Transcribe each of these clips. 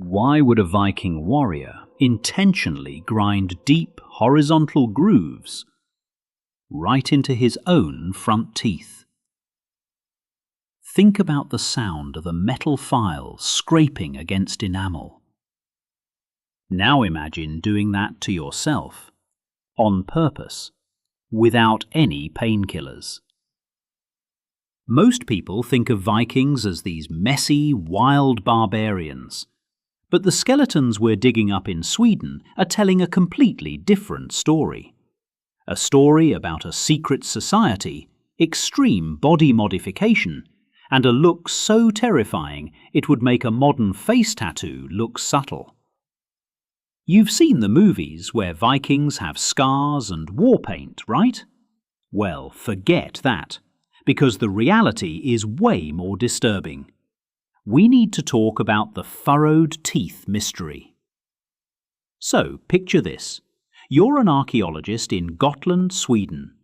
Why would a Viking warrior intentionally grind deep horizontal grooves right into his own front teeth? Think about the sound of a metal file scraping against enamel. Now imagine doing that to yourself, on purpose, without any painkillers. Most people think of Vikings as these messy, wild barbarians, but the skeletons we're digging up in Sweden are telling a completely different story. A story about a secret society, extreme body modification, and a look so terrifying it would make a modern face tattoo look subtle. You've seen the movies where Vikings have scars and war paint, right? Well, forget that, because the reality is way more disturbing. We need to talk about the Furrowed Teeth mystery. So, picture this. You're an archaeologist in Gotland, Sweden.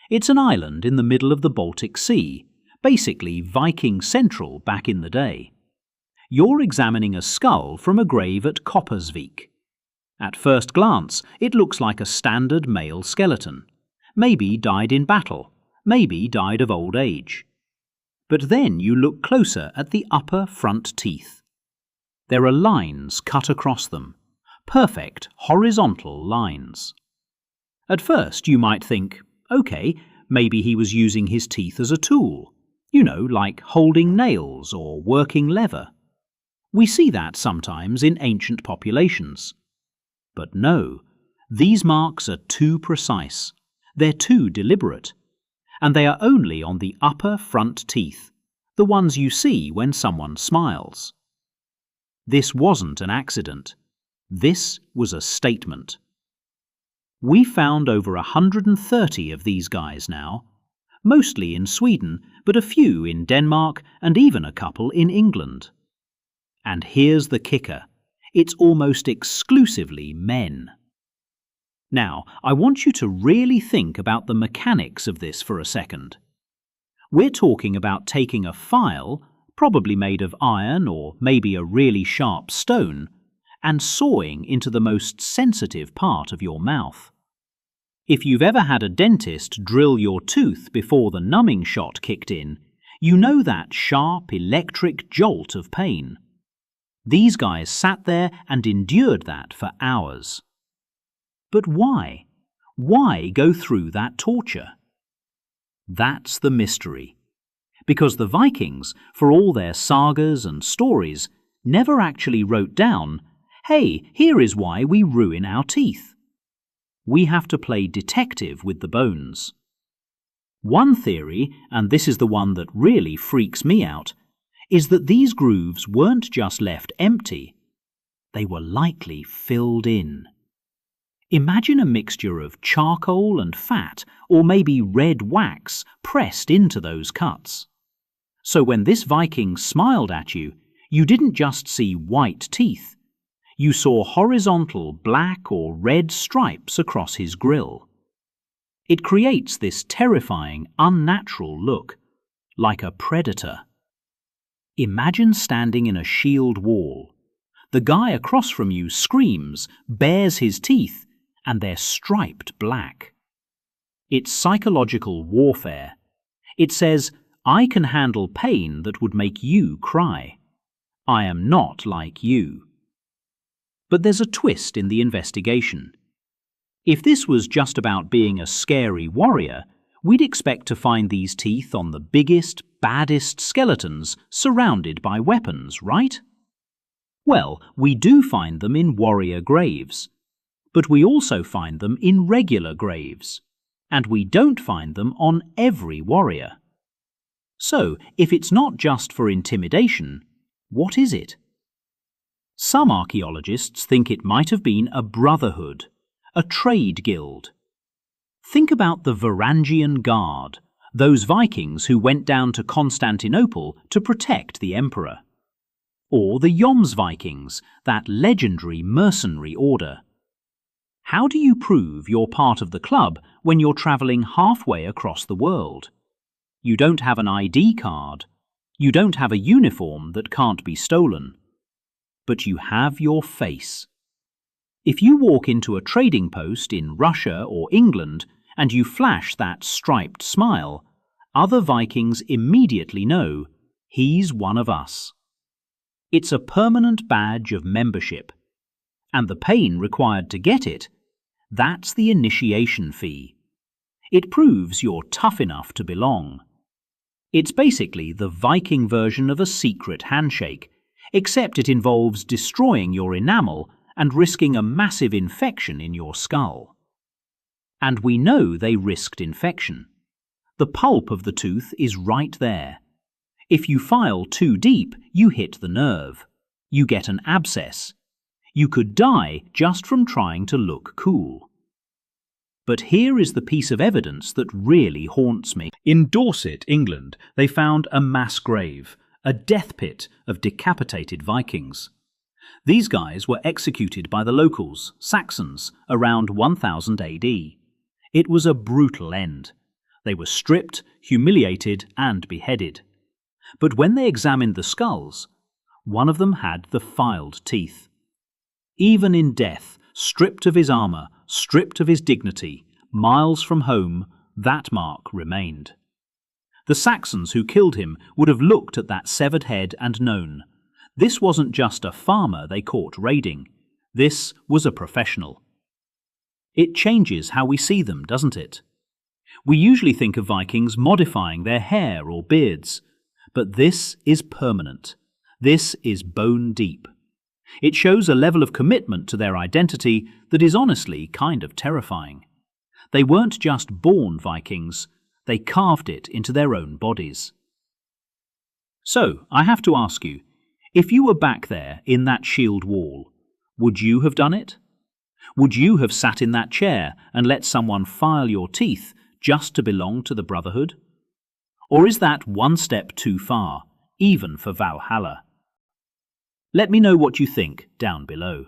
It's an island in the middle of the Baltic Sea, basically Viking Central back in the day. You're examining a skull from a grave at Koppersvik. At first glance, it looks like a standard male skeleton. Maybe died in battle, maybe died of old age. But then you look closer at the upper front teeth. There are lines cut across them, perfect horizontal lines. At first you might think, okay, maybe he was using his teeth as a tool, like holding nails or working leather. We see that sometimes in ancient populations. But no, these marks are too precise, they're too deliberate. And they are only on the upper front teeth, the ones you see when someone smiles. This wasn't an accident. This was a statement. We found over 130 of these guys now, mostly in Sweden, but a few in Denmark and even a couple in England. And here's the kicker. It's almost exclusively men. Now, I want you to really think about the mechanics of this for a second. We're talking about taking a file, probably made of iron or maybe a really sharp stone, and sawing into the most sensitive part of your mouth. If you've ever had a dentist drill your tooth before the numbing shot kicked in, you know that sharp electric jolt of pain. These guys sat there and endured that for hours. But why? Why go through that torture? That's the mystery. Because the Vikings, for all their sagas and stories, never actually wrote down, hey, here is why we ruin our teeth. We have to play detective with the bones. One theory, and this is the one that really freaks me out, is that these grooves weren't just left empty. They were likely filled in. Imagine a mixture of charcoal and fat, or maybe red wax, pressed into those cuts. So when this Viking smiled at you, you didn't just see white teeth. You saw horizontal black or red stripes across his grill. It creates this terrifying, unnatural look, like a predator. Imagine standing in a shield wall. The guy across from you screams, bares his teeth, and they're striped black. It's psychological warfare. It says, I can handle pain that would make you cry. I am not like you. But there's a twist in the investigation. If this was just about being a scary warrior, we'd expect to find these teeth on the biggest, baddest skeletons surrounded by weapons, right? Well, we do find them in warrior graves. But we also find them in regular graves, and we don't find them on every warrior. So, if it's not just for intimidation, what is it? Some archaeologists think it might have been a brotherhood, a trade guild. Think about the Varangian Guard, those Vikings who went down to Constantinople to protect the emperor. Or the Jomsvikings, that legendary mercenary order. How do you prove you're part of the club when you're travelling halfway across the world? You don't have an ID card. You don't have a uniform that can't be stolen. but you have your face. If you walk into a trading post in Russia or England and you flash that striped smile, other Vikings immediately know he's one of us. It's a permanent badge of membership, and the pain required to get it, that's the initiation fee. It proves you're tough enough to belong. It's basically the Viking version of a secret handshake, except it involves destroying your enamel and risking a massive infection in your skull. And we know they risked infection. The pulp of the tooth is right there. If you file too deep, you hit the nerve. You get an abscess. You could die just from trying to look cool. But here is the piece of evidence that really haunts me. In Dorset, England, they found a mass grave, a death pit of decapitated Vikings. These guys were executed by the locals, Saxons, around 1000 AD. It was a brutal end. They were stripped, humiliated, and beheaded. But when they examined the skulls, one of them had the filed teeth. Even in death, stripped of his armour, stripped of his dignity, miles from home, that mark remained. The Saxons who killed him would have looked at that severed head and known, this wasn't just a farmer they caught raiding, this was a professional. It changes how we see them, doesn't it? We usually think of Vikings modifying their hair or beards, but this is permanent. This is bone deep. It shows a level of commitment to their identity that is honestly kind of terrifying. They weren't just born Vikings, they carved it into their own bodies. So, I have to ask you, if you were back there in that shield wall, would you have done it? Would you have sat in that chair and let someone file your teeth just to belong to the Brotherhood? Or is that one step too far, even for Valhalla? Let me know what you think down below.